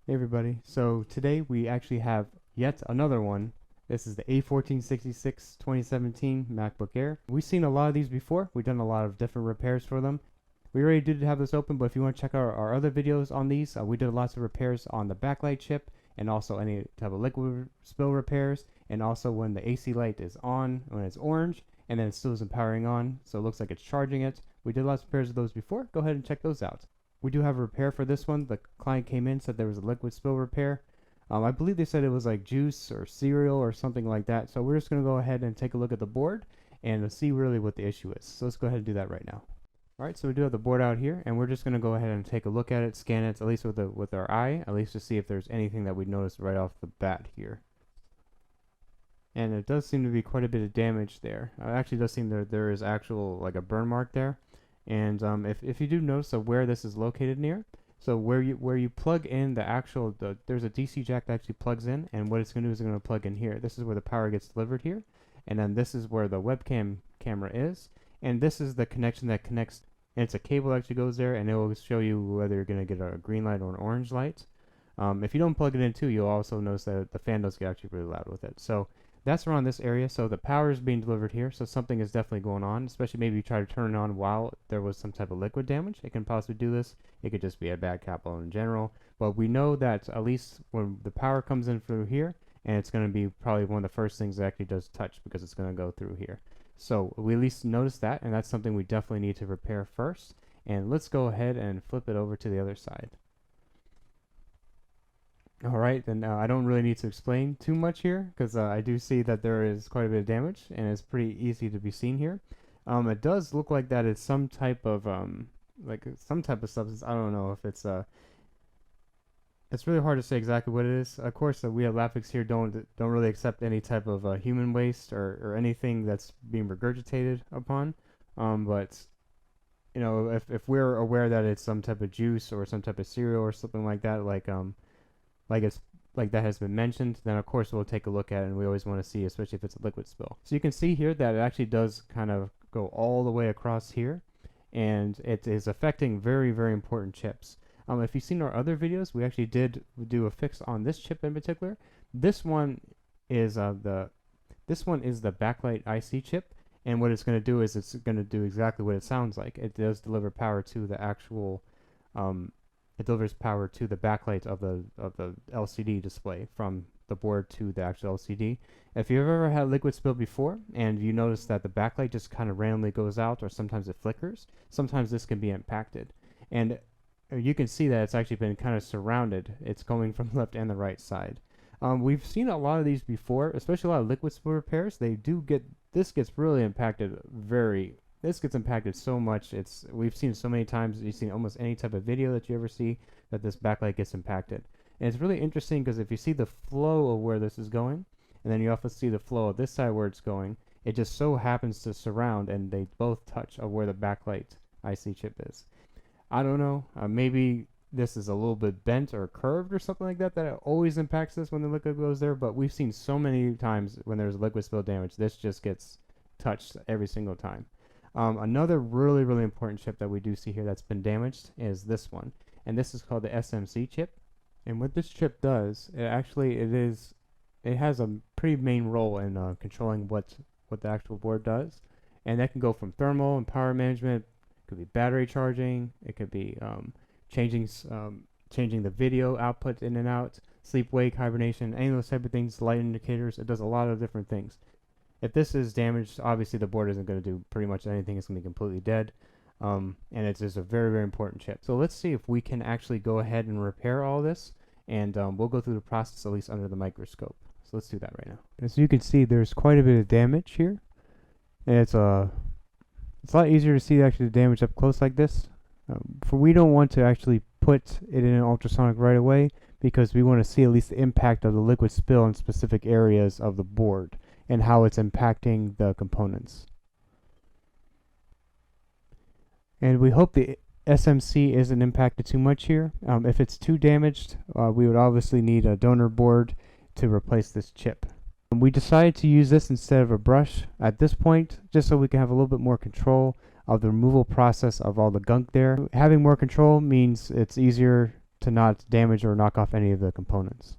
Hey everybody, so today we actually have yet another one. This is the A1466 2017 MacBook Air. We've seen a lot of these before. We've done a lot of different repairs for them. We already did have this open, but if you want to check out our other videos on these, we did lots of repairs on the backlight chip and also any type of liquid spill repairs, and also when the AC light is on, when it's orange, and then it still isn't powering on, so it looks like it's charging it. We did lots of repairs of those before. Go ahead and check those out. We do have a repair for this one. The client came in, said there was a liquid spill repair. I believe they said it was like juice or cereal or something like that. So we're just going to go ahead and take a look at the board and see really what the issue is. So let's go ahead and do that right now. Alright, so we do have the board out here, and we're just going to go ahead and take a look at it, scan it, at least with our eye, at least to see if there's anything that we noticed right off the bat here. And it does seem to be quite a bit of damage there. It actually does seem there is actual like a burn mark there. And if you do notice where this is located near, so where you plug in the actual, there's a DC jack that actually plugs in, and what it's going to do is it's going to plug in here. This is where the power gets delivered here, and then this is where the webcam camera is, and this is the connection that connects, and it's a cable that actually goes there, and it will show you whether you're going to get a green light or an orange light. If you don't plug it in too, you'll also notice that the fan does get actually really loud with it. So that's around this area, so the power is being delivered here, so something is definitely going on, especially maybe you try to turn it on while there was some type of liquid damage. It can possibly do this. It could just be a bad capital in general, but we know that at least when the power comes in through here, and it's going to be probably one of the first things that actually does touch because it's going to go through here. So we at least notice that, and that's something we definitely need to repair first. And let's go ahead and flip it over to the other side. Alright, then I don't really need to explain too much here, because I do see that there is quite a bit of damage, and it's pretty easy to be seen here. It does look like that is some type of substance. I don't know if it's really hard to say exactly what it is. Of course, we at Lapfix here don't really accept any type of human waste or anything that's being regurgitated upon. But you know, if we're aware that it's some type of juice or some type of cereal or something like that, like that has been mentioned, then of course we'll take a look at it, and we always want to see, especially if it's a liquid spill. So you can see here that it actually does kind of go all the way across here, and it is affecting very, very important chips. If you've seen our other videos, we actually did do a fix on this chip in particular. This one is the Backlight IC chip, and what it's going to do is it's going to do exactly what it sounds like. It does deliver power to the actual it delivers power to the backlight of the LCD display from the board to the actual LCD. If you've ever had liquid spill before and you notice that the backlight just kind of randomly goes out, or sometimes it flickers, sometimes this can be impacted. And you can see that it's actually been kind of surrounded. It's going from the left and the right side. We've seen a lot of these before, especially a lot of liquid spill repairs. This gets really impacted This gets impacted so much. We've seen so many times. You've seen almost any type of video that you ever see that this backlight gets impacted. And it's really interesting because if you see the flow of where this is going, and then you also see the flow of this side where it's going, it just so happens to surround, and they both touch of where the backlight IC chip is. I don't know. Maybe this is a little bit bent or curved or something like that it always impacts this when the liquid goes there. But we've seen so many times when there's liquid spill damage, this just gets touched every single time. Another really, really important chip that we do see here that's been damaged is this one, and this is called the SMC chip. And what this chip does, it has a pretty main role in controlling what the actual board does, and that can go from thermal and power management. It could be battery charging. It could be changing the video output in and out, sleep wake, hibernation, any of those type of things, light indicators. It does a lot of different things. If this is damaged, obviously the board isn't going to do pretty much anything. It's going to be completely dead. And it's just a very, very important chip. So let's see if we can actually go ahead and repair all this. And we'll go through the process at least under the microscope. So let's do that right now. As you can see, there's quite a bit of damage here. And it's a lot easier to see actually the damage up close like this. For we don't want to actually put it in an ultrasonic right away, because we want to see at least the impact of the liquid spill in specific areas of the board and how it's impacting the components. And we hope the SMC isn't impacted too much here. If it's too damaged, we would obviously need a donor board to replace this chip. We decided to use this instead of a brush at this point, just so we can have a little bit more control of the removal process of all the gunk there. Having more control means it's easier to not damage or knock off any of the components.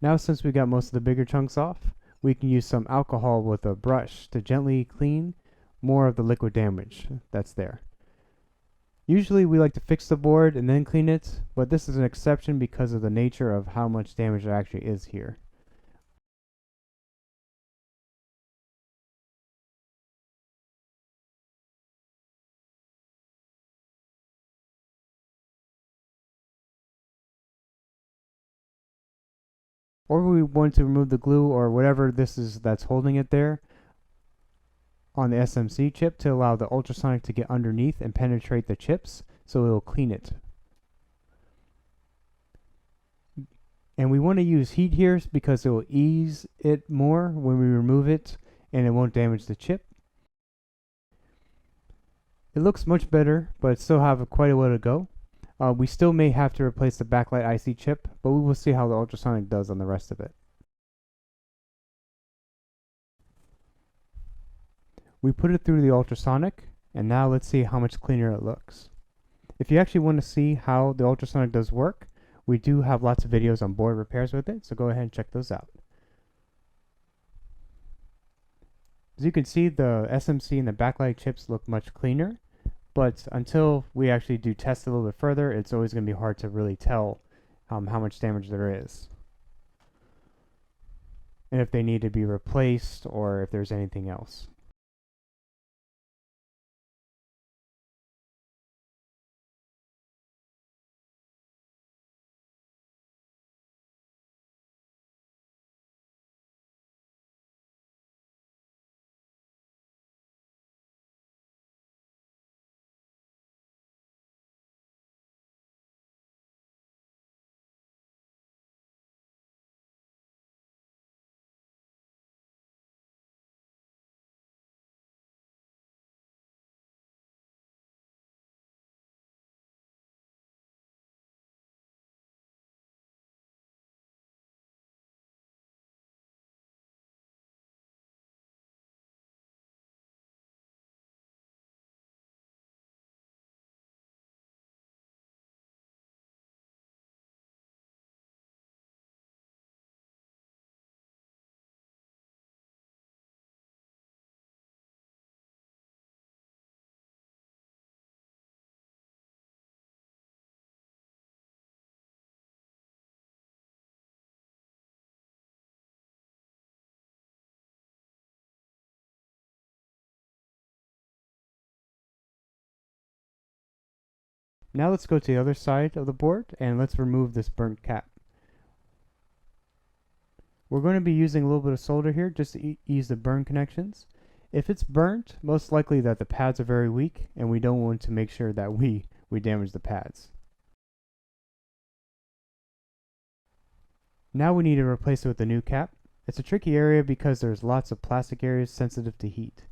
Now since we got most of the bigger chunks off, we can use some alcohol with a brush to gently clean more of the liquid damage that's there. Usually we like to fix the board and then clean it, but this is an exception because of the nature of how much damage there actually is here. Or we want to remove the glue or whatever this is that's holding it there on the SMC chip to allow the ultrasonic to get underneath and penetrate the chips so it will clean it. And we want to use heat here because it will ease it more when we remove it and it won't damage the chip. It looks much better, but still have quite a way to go. We still may have to replace the Backlight IC chip, but we will see how the ultrasonic does on the rest of it. We put it through the ultrasonic, and now let's see how much cleaner it looks. If you actually want to see how the ultrasonic does work, we do have lots of videos on board repairs with it, so go ahead and check those out. As you can see, the SMC and the backlight chips look much cleaner, but until we actually do test a little bit further, it's always going to be hard to really tell how much damage there is, and if they need to be replaced or if there's anything else. Now let's go to the other side of the board and let's remove this burnt cap. We're going to be using a little bit of solder here just to ease the burn connections. If it's burnt, most likely that the pads are very weak and we don't want to make sure that we damage the pads. Now we need to replace it with a new cap. It's a tricky area because there's lots of plastic areas sensitive to heat.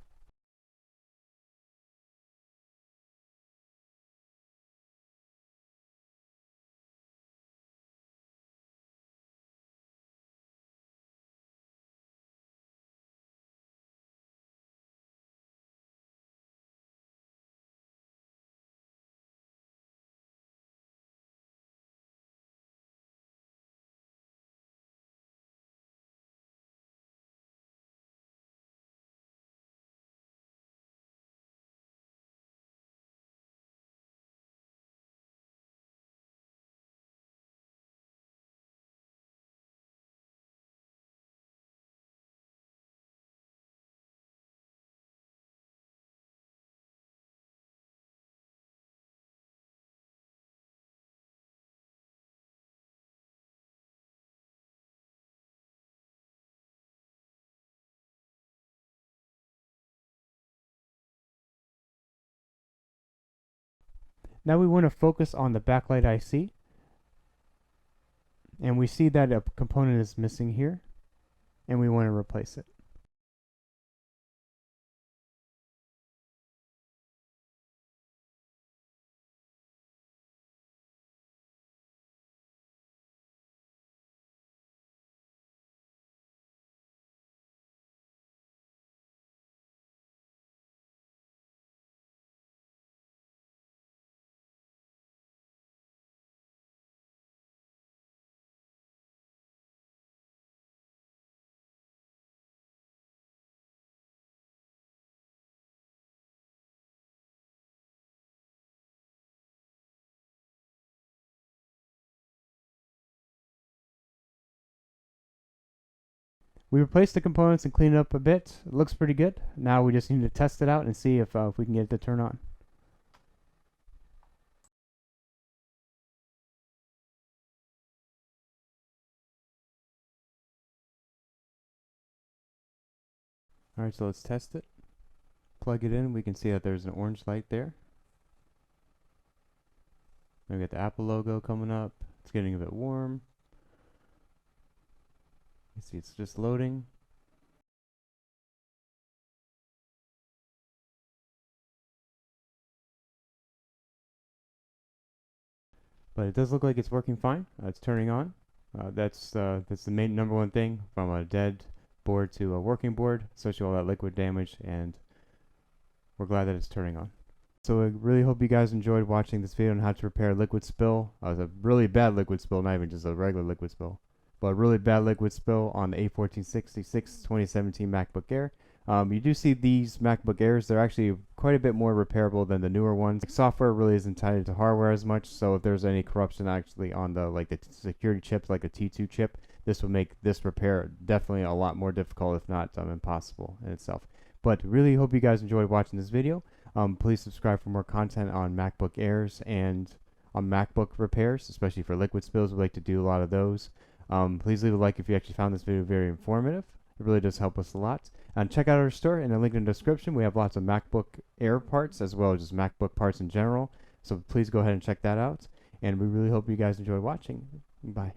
Now we want to focus on the backlight IC, and we see that a component is missing here, and we want to replace it. We replaced the components and cleaned it up a bit. It looks pretty good. Now we just need to test it out and see if we can get it to turn on. Alright, so let's test it. Plug it in. We can see that there's an orange light there. Then we got the Apple logo coming up. It's getting a bit warm. You see it's just loading. But it does look like it's working fine. It's turning on. That's the main number one thing from a dead board to a working board, especially all that liquid damage, and we're glad that it's turning on. So I really hope you guys enjoyed watching this video on how to repair liquid spill. It was a really bad liquid spill, not even just a regular liquid spill, but a really bad liquid spill on the A1466 2017 MacBook Air. You do see these MacBook Airs, they're actually quite a bit more repairable than the newer ones. Software really isn't tied to hardware as much, so if there's any corruption actually on the the security chips, like a T2 chip, this will make this repair definitely a lot more difficult, if not impossible in itself. But really hope you guys enjoyed watching this video. Please subscribe for more content on MacBook Airs and on MacBook repairs, especially for liquid spills. We like to do a lot of those. Please leave a like if you actually found this video very informative. It really does help us a lot. And check out our store in the link in the description. We have lots of MacBook Air parts as well as just MacBook parts in general. So please go ahead and check that out. And we really hope you guys enjoyed watching. Bye.